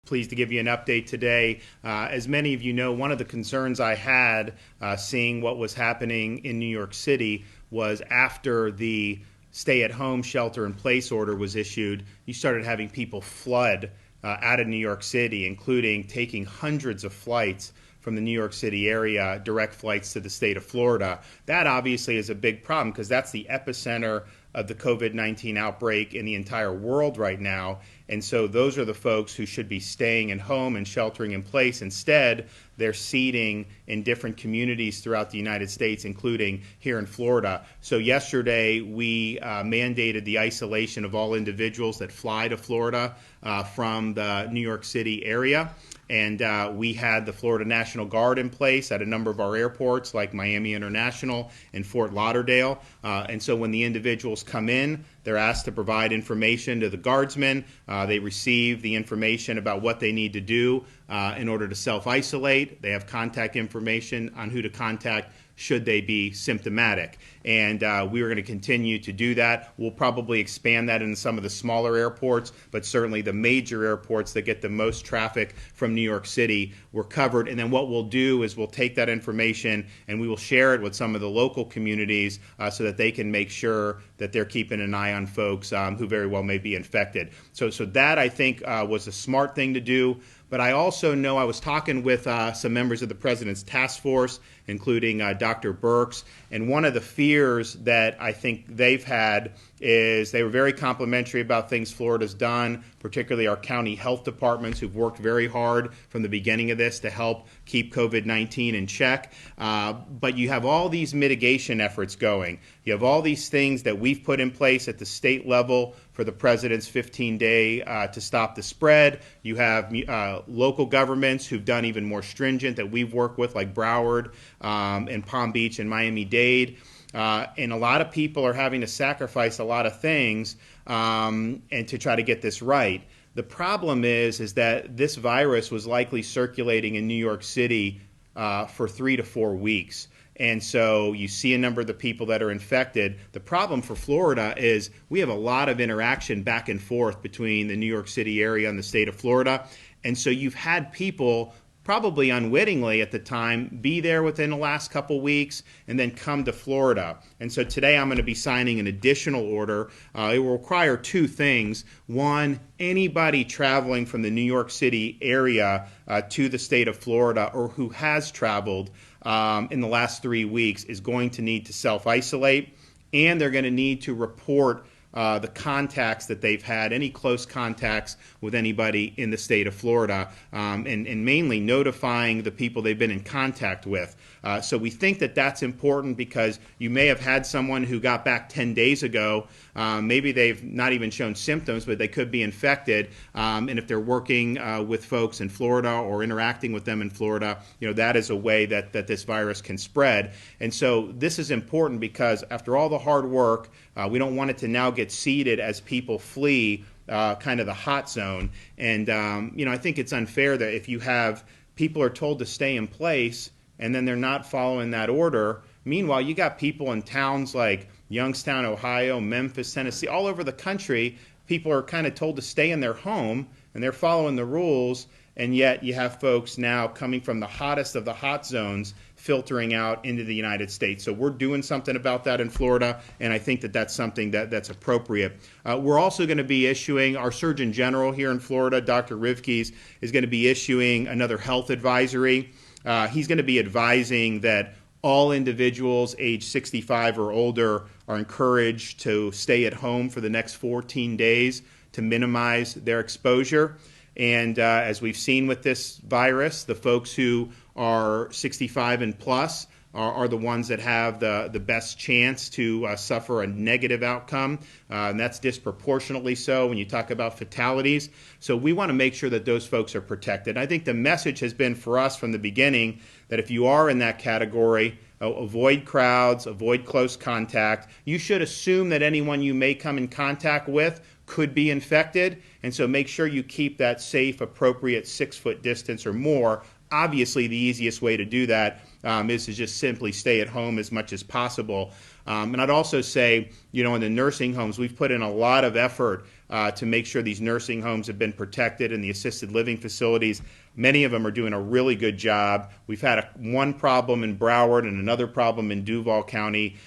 pleased to give you an update today. As many of you know, one of the concerns I had seeing what was happening in New York City was after the stay-at-home shelter-in-place order was issued, you started having people flood out of New York City, including taking hundreds of flights from the New York City area, direct flights to the state of Florida. That obviously is a big problem because that's the epicenter of the COVID-19 outbreak in the entire world right now. And so those are the folks who should be staying at home and sheltering in place. Instead, they're seeding in different communities throughout the United States, including here in Florida. So yesterday, we mandated the isolation of all individuals that fly to Florida from the New York City area. And we had the Florida National Guard in place at a number of our airports like Miami International and Fort Lauderdale. And so when the individuals come in, they're asked to provide information to the guardsmen. They receive the information about what they need to do in order to self-isolate. They have contact information on who to contact should they be symptomatic. And we are going to continue to do that. We'll probably expand that in some of the smaller airports, but certainly the major airports that get the most traffic from New York City were covered. And then what we'll do is we'll take that information and we will share it with some of the local communities so that they can make sure that they're keeping an eye on folks who very well may be infected. So that, I think, was a smart thing to do. But I also know I was talking with some members of the President's task force, including Dr. Birx, and one of the fears that I think they've had is they were very complimentary about things Florida's done, particularly our county health departments who've worked very hard from the beginning of this to help keep COVID-19 in check. But you have all these mitigation efforts going. You have all these things that we've put in place at the state level for the President's 15-day to stop the spread. You have local governments who've done even more stringent that we've worked with, like Broward and Palm Beach and Miami-Dade. And a lot of people are having to sacrifice a lot of things and to try to get this right. The problem is that this virus was likely circulating in New York City for 3 to 4 weeks. And so you see a number of the people that are infected. The problem for Florida is we have a lot of interaction back and forth between the New York City area and the state of Florida. And so you've had people probably unwittingly at the time, be there within the last couple weeks and then come to Florida. And so today I'm going to be signing an additional order. It will require 2 things. One, anybody traveling from the New York City area to the state of Florida or who has traveled in the last 3 weeks is going to need to self-isolate, and they're going to need to report the contacts that they've had, any close contacts with anybody in the state of Florida, and mainly notifying the people they've been in contact with. So we think that that's important because you may have had someone who got back 10 days ago. Maybe they've not even shown symptoms, but they could be infected. And if they're working with folks in Florida or interacting with them in Florida, that is a way that this virus can spread. And so this is important because after all the hard work, we don't want it to now get seeded as people flee kind of the hot zone. And, I think it's unfair that if you have people are told to stay in place and then they're not following that order. Meanwhile, you got people in towns like Youngstown, Ohio, Memphis, Tennessee, all over the country. People are kind of told to stay in their home and they're following the rules. And yet you have folks now coming from the hottest of the hot zones filtering out into the United States. So we're doing something about that in Florida, and I think that that's something that's appropriate. We're also going to be issuing, our Surgeon General here in Florida, Dr. Rivkes, is going to be issuing another health advisory. He's going to be advising that all individuals age 65 or older are encouraged to stay at home for the next 14 days to minimize their exposure. And as we've seen with this virus, the folks who are 65 and plus are the ones that have the best chance to suffer a negative outcome. And that's disproportionately so when you talk about fatalities. So we want to make sure that those folks are protected. I think the message has been for us from the beginning that if you are in that category, avoid crowds, avoid close contact. You should assume that anyone you may come in contact with could be infected, and so make sure you keep that safe, appropriate 6-foot distance or more. Obviously, the easiest way to do that is to just simply stay at home as much as possible. And I'd also say, in the nursing homes, we've put in a lot of effort to make sure these nursing homes have been protected, and the assisted living facilities, many of them are doing a really good job. We've had one problem in Broward and another problem in Duval County.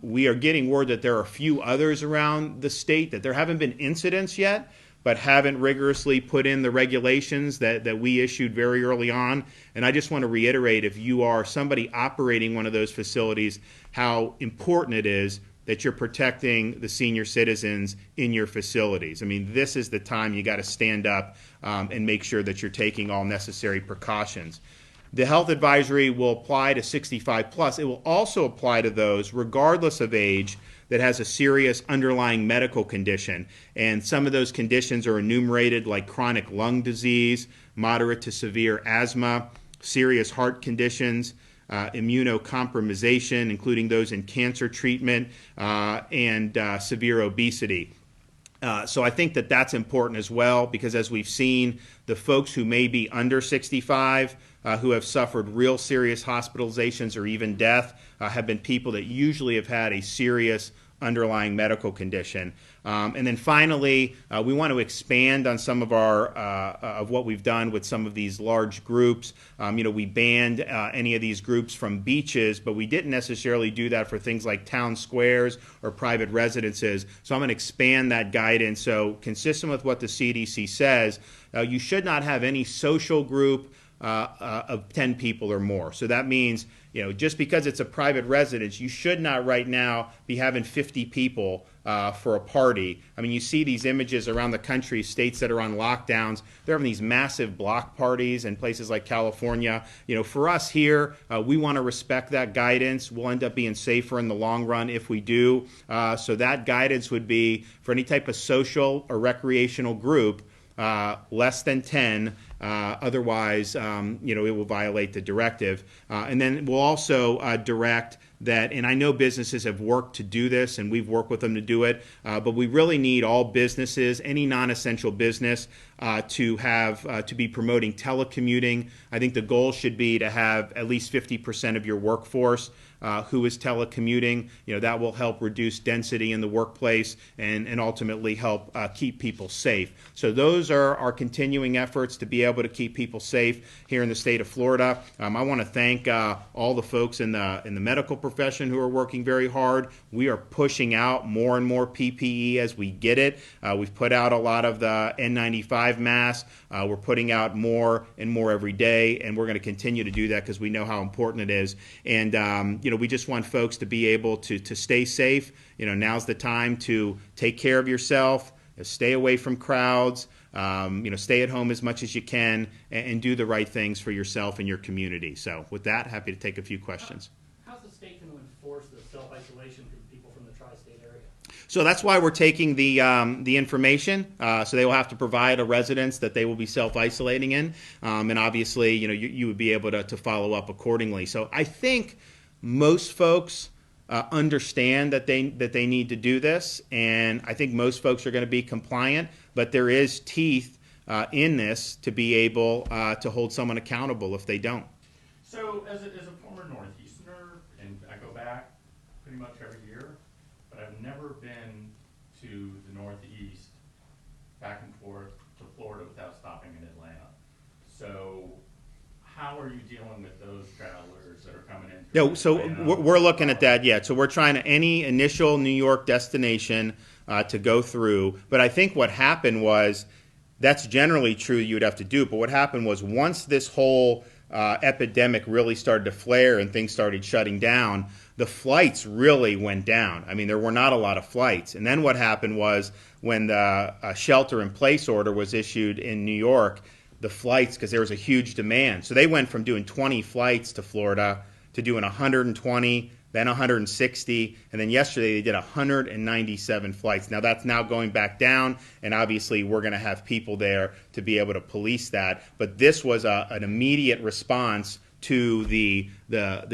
We are getting word that there are a few others around the state, that there haven't been incidents yet, but haven't rigorously put in the regulations that we issued very early on. And I just want to reiterate, if you are somebody operating one of those facilities, how important it is that you're protecting the senior citizens in your facilities. I mean, this is the time you got to stand up and make sure that you're taking all necessary precautions. The health advisory will apply to 65 plus. It will also apply to those, regardless of age, that has a serious underlying medical condition. And some of those conditions are enumerated, like chronic lung disease, moderate to severe asthma, serious heart conditions, immunocompromisation, including those in cancer treatment, and severe obesity. So I think that that's important as well, because as we've seen, the folks who may be under 65, who have suffered real serious hospitalizations or even death, have been people that usually have had a serious underlying medical condition. And then finally, we want to expand on some of of what we've done with some of these large groups. We banned any of these groups from beaches, but we didn't necessarily do that for things like town squares or private residences. So I'm going to expand that guidance. So consistent with what the CDC says, you should not have any social group of 10 people or more. So that means, just because it's a private residence, you should not right now be having 50 people for a party. I mean, you see these images around the country, states that are on lockdowns, they're having these massive block parties in places like California. For us here, we want to respect that guidance. We'll end up being safer in the long run if we do. So that guidance would be for any type of social or recreational group, less than 10. Otherwise, it will violate the directive. And then we'll also direct that, and I know businesses have worked to do this, and we've worked with them to do it, but we really need all businesses, any non-essential business, to be promoting telecommuting. I think the goal should be to have at least 50% of your workforce who is telecommuting. That will help reduce density in the workplace and ultimately help keep people safe. So those are our continuing efforts to be able to keep people safe here in the state of Florida. I want to thank all the folks in the medical profession who are working very hard. We are pushing out more and more PPE as we get it. We've put out a lot of the N95 masks. We're putting out more and more every day, and we're going to continue to do that because we know how important it is. And we just want folks to be able to stay safe. Now's the time to take care of yourself, stay away from crowds, stay at home as much as you can, and do the right things for yourself and your community. So with that, happy to take a few questions. How's the state going to enforce the self-isolation for people from the tri-state area? So that's why we're taking the information. So they will have to provide a residence that they will be self-isolating in, and obviously, you would be able to follow up accordingly. So I think most folks understand that they need to do this, and I think most folks are going to be compliant. But there is teeth in this to be able to hold someone accountable if they don't. So as a former Northeasterner, and I go back pretty much every year, but I've never been to the Northeast back and forth to Florida without stopping in Atlanta. So how are you dealing with those travelers that are coming in? No, so we're looking at that yet. So we're trying to any initial New York destination to go through. But I think what happened was, that's generally true, you would have to do it. But what happened was, once this whole epidemic really started to flare and things started shutting down, the flights really went down. I mean, there were not a lot of flights. And then what happened was, when the shelter-in-place order was issued in New York, the flights, because there was a huge demand. So they went from doing 20 flights to Florida to doing 120, then 160, and then yesterday they did 197 flights. Now that's now going back down, and obviously we're going to have people there to be able to police that. But this was an immediate response to the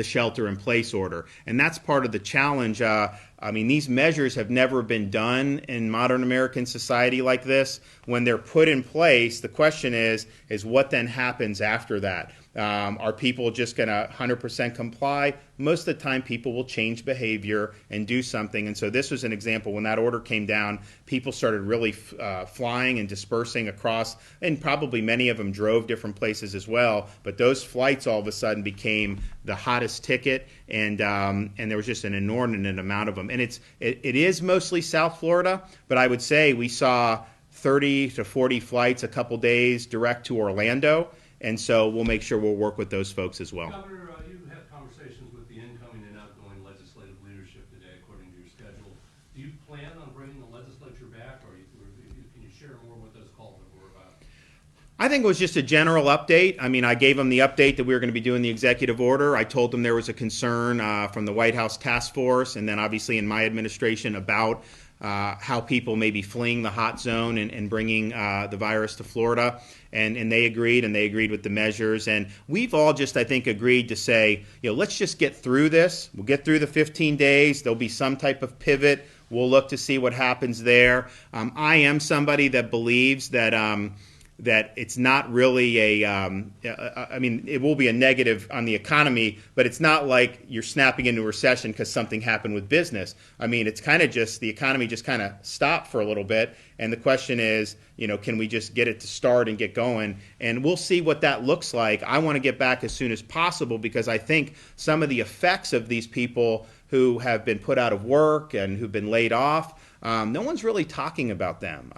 shelter-in-place order, and that's part of the challenge. I mean, these measures have never been done in modern American society like this. When they're put in place, the question is what then happens after that? Are people just going to 100% comply? Most of the time, people will change behavior and do something. And so this was an example. When that order came down, people started really flying and dispersing across, and probably many of them drove different places as well. But those flights all of a sudden became the hottest ticket, and there was just an inordinate amount of them. And it is mostly South Florida, but I would say we saw 30 to 40 flights a couple days direct to Orlando. And so we'll make sure we'll work with those folks as well. Governor, you had conversations with the incoming and outgoing legislative leadership today, according to your schedule. Do you plan on bringing the legislature back, or can you share more what those calls were about? I think it was just a general update. I mean, I gave them the update that we were going to be doing the executive order. I told them there was a concern from the White House task force, and then obviously in my administration about how people may be fleeing the hot zone and bringing the virus to Florida. And they agreed with the measures. And we've all just, I think, agreed to say, let's just get through this. We'll get through the 15 days. There'll be some type of pivot. We'll look to see what happens there. I am somebody that believes that that it's not really I mean, it will be a negative on the economy, but it's not like you're snapping into a recession because something happened with business. I mean, it's kind of just the economy just kind of stopped for a little bit. And the question is, can we just get it to start and get going? And we'll see what that looks like. I want to get back as soon as possible because I think some of the effects of these people who have been put out of work and who've been laid off, no one's really talking about them.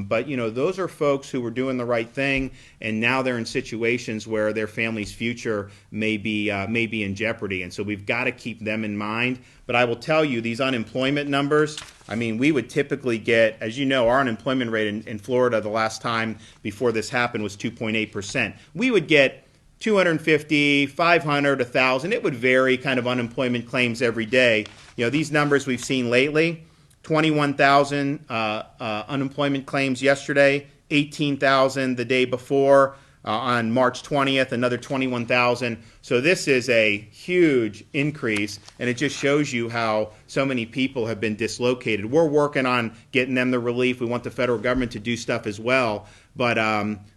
But, those are folks who were doing the right thing, and now they're in situations where their family's future may be in jeopardy. And so we've got to keep them in mind. But I will tell you, these unemployment numbers, I mean, we would typically get, as you know, our unemployment rate in Florida the last time before this happened was 2.8%. We would get 250, 500, 1,000. It would vary kind of unemployment claims every day. These numbers we've seen lately, 21,000 unemployment claims yesterday, 18,000 the day before. On March 20th, another 21,000. So this is a huge increase, and it just shows you how so many people have been dislocated. We're working on getting them the relief. We want the federal government to do stuff as well. But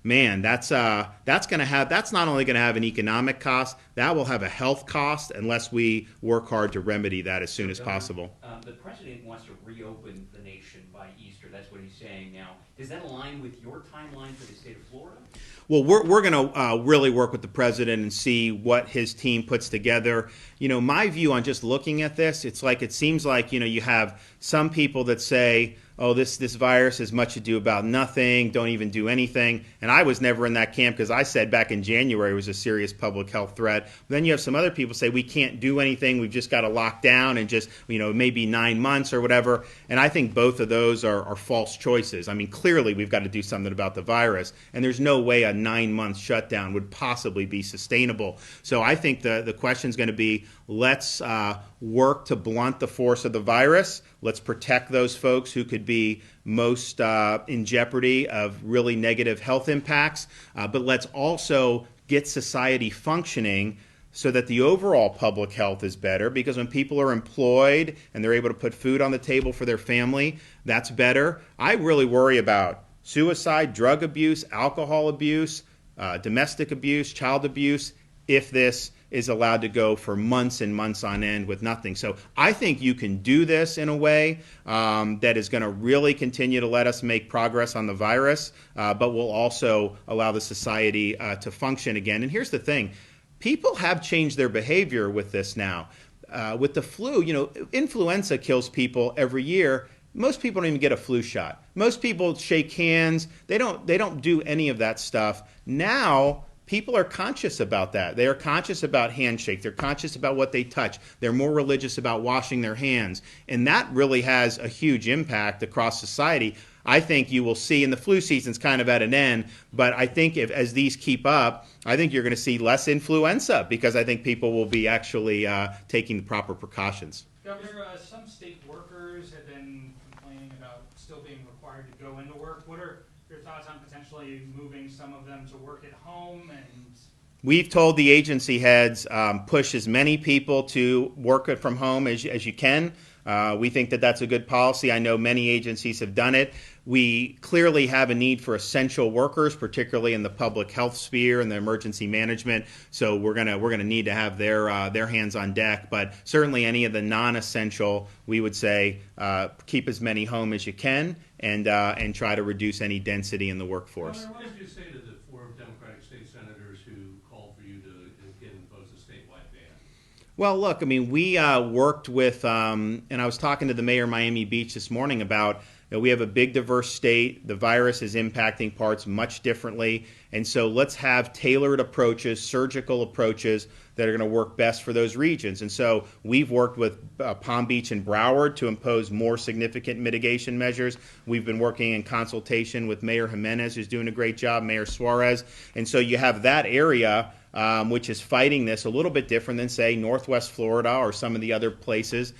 man, that's not only going to have an economic cost, that will have a health cost unless we work hard to remedy that as soon as possible. The president wants to reopen the nation by Easter. That's what he's saying now. Does that align with your timeline for the state of Florida? Well, we're going to really work with the president and see what his team puts together. My view on just looking at this, it seems like, you have some people that say, oh, this virus has much ado about nothing, don't even do anything. And I was never in that camp because I said back in January it was a serious public health threat. Then you have some other people say we can't do anything, we've just got to lock down and just, maybe 9 months or whatever. And I think both of those are false choices. I mean, clearly we've got to do something about the virus, and there's no way a 9-month shutdown would possibly be sustainable. So I think the question is going to be, let's work to blunt the force of the virus. Let's protect those folks who could be most in jeopardy of really negative health impacts. But let's also get society functioning so that the overall public health is better, because when people are employed and they're able to put food on the table for their family, that's better. I really worry about suicide, drug abuse, alcohol abuse, domestic abuse, child abuse, if this is allowed to go for months and months on end with nothing. So I think you can do this in a way that is going to really continue to let us make progress on the virus, but will also allow the society to function again. And here's the thing. People have changed their behavior with this now. With the flu, influenza kills people every year. Most people don't even get a flu shot. Most people shake hands. They don't do any of that stuff. Now, people are conscious about that. They are conscious about handshake. They're conscious about what they touch. They're more religious about washing their hands. And that really has a huge impact across society. I think you will see, and the flu season's kind of at an end, but I think as these keep up, I think you're going to see less influenza because I think people will be actually taking the proper precautions. Governor, some state workers have been complaining about still being required to go into work. What are your thoughts on potentially moving some of them to work at home? And we've told the agency heads, push as many people to work from home as you can. We think that that's a good policy. I know many agencies have done it. We clearly have a need for essential workers, particularly in the public health sphere and the emergency management. So we're gonna need to have their hands on deck. But certainly any of the non-essential, we would say keep as many home as you can and try to reduce any density in the workforce. Governor, what did you say to the 4 Democratic state senators who called for you to again impose a statewide ban? Well, look, I mean, we worked with, and I was talking to the mayor of Miami Beach this morning about, we have a big, diverse state. The virus is impacting parts much differently. And so let's have tailored approaches, surgical approaches that are going to work best for those regions. And so we've worked with Palm Beach and Broward to impose more significant mitigation measures. We've been working in consultation with Mayor Jimenez, who's doing a great job, Mayor Suarez. And so you have that area which is fighting this a little bit different than, say, Northwest Florida or some of the other places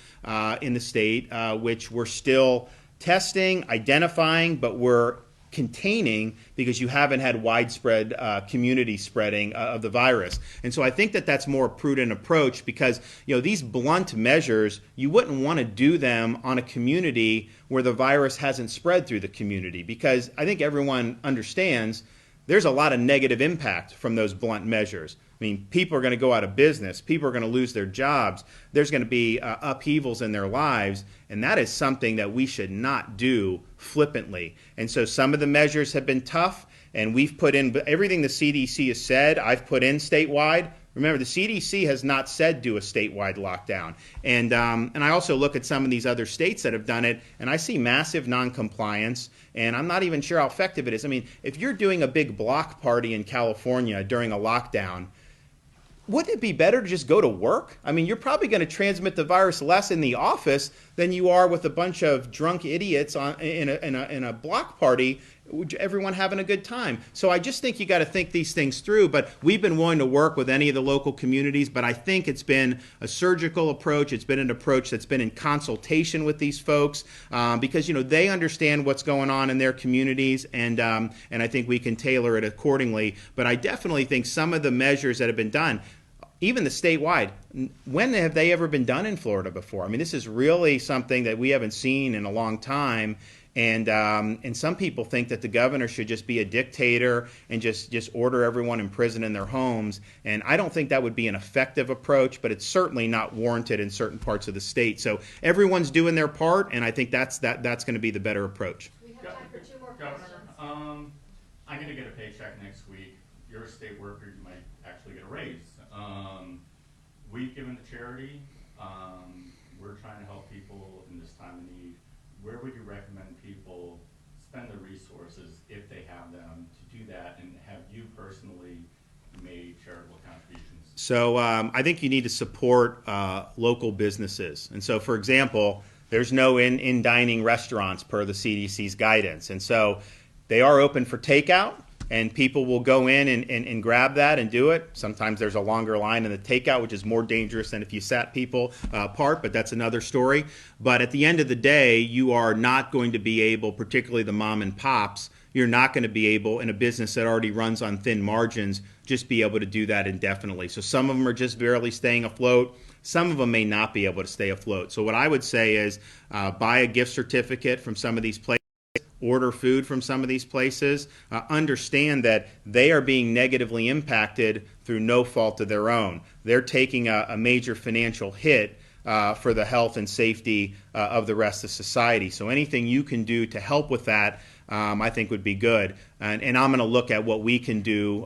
in the state, which we're still testing, identifying, but we're containing because you haven't had widespread community spreading of the virus. And so I think that that's more a prudent approach because, these blunt measures, you wouldn't want to do them on a community where the virus hasn't spread through the community, because I think everyone understands there's a lot of negative impact from those blunt measures. I mean, people are going to go out of business. People are going to lose their jobs. There's going to be upheavals in their lives. And that is something that we should not do flippantly. And so some of the measures have been tough, and we've put in everything the CDC has said, I've put in statewide. Remember, the CDC has not said do a statewide lockdown. And I also look at some of these other states that have done it, and I see massive noncompliance, and I'm not even sure how effective it is. I mean, if you're doing a big block party in California during a lockdown, wouldn't it be better to just go to work? I mean, you're probably going to transmit the virus less in the office than you are with a bunch of drunk idiots in a block party, everyone having a good time. So I just think you got to think these things through. But we've been willing to work with any of the local communities, but I think it's been a surgical approach. It's been an approach that's been in consultation with these folks because they understand what's going on in their communities, and I think we can tailor it accordingly. But I definitely think some of the measures that have been done, even the statewide, when have they ever been done in Florida before? I mean, this is really something that we haven't seen in a long time. And some people think that the governor should just be a dictator and just order everyone in prison in their homes. And I don't think that would be an effective approach, but it's certainly not warranted in certain parts of the state. So everyone's doing their part, and I think that's going to be the better approach. We have time for 2 more Governor, questions. I'm going to get a paycheck next week. You're a state worker, you might actually get a raise. We've given to charity. We're trying to help people in this time of need. Where would you recommend people spend their resources if they have them to do that, and have you personally made charitable contributions? So I think you need to support local businesses. And so, for example, there's no in-dining restaurants per the CDC's guidance. And so they are open for takeout, and people will go in and grab that and do it. Sometimes there's a longer line in the takeout, which is more dangerous than if you sat people apart, but that's another story. But at the end of the day, you are not going to be able, particularly the mom and pops, you're not going to be able, in a business that already runs on thin margins, just be able to do that indefinitely. So some of them are just barely staying afloat. Some of them may not be able to stay afloat. So what I would say is buy a gift certificate from some of these places, order food from some of these places, understand that they are being negatively impacted through no fault of their own. They're taking a major financial hit for the health and safety of the rest of society. So anything you can do to help with that, I think would be good. And I'm going to look at what we can do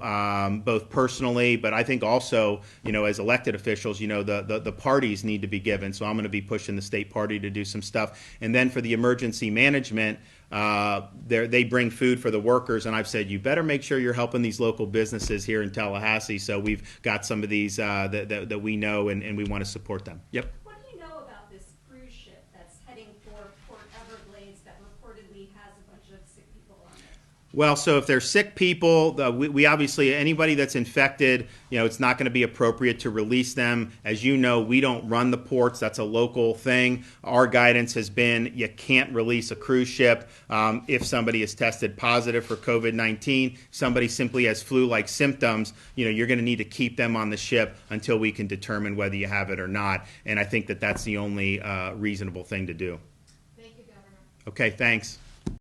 both personally, but I think also, as elected officials, the parties need to be given. So I'm going to be pushing the state party to do some stuff. And then for the emergency management, they bring food for the workers, and I've said you better make sure you're helping these local businesses here in Tallahassee. So we've got some of these that we know, and we want to support them. Yep. What do you know about this cruise ship that's heading for Port Everglades that reportedly has a bunch of sick people on it? Well, so if they're sick people, we obviously, anybody that's infected, it's not going to be appropriate to release them. As you know, we don't run the ports. That's a local thing. Our guidance has been you can't release a cruise ship if somebody is tested positive for COVID-19. Somebody simply has flu-like symptoms, you're going to need to keep them on the ship until we can determine whether you have it or not. And I think that that's the only reasonable thing to do. Thank you, Governor. Okay, thanks.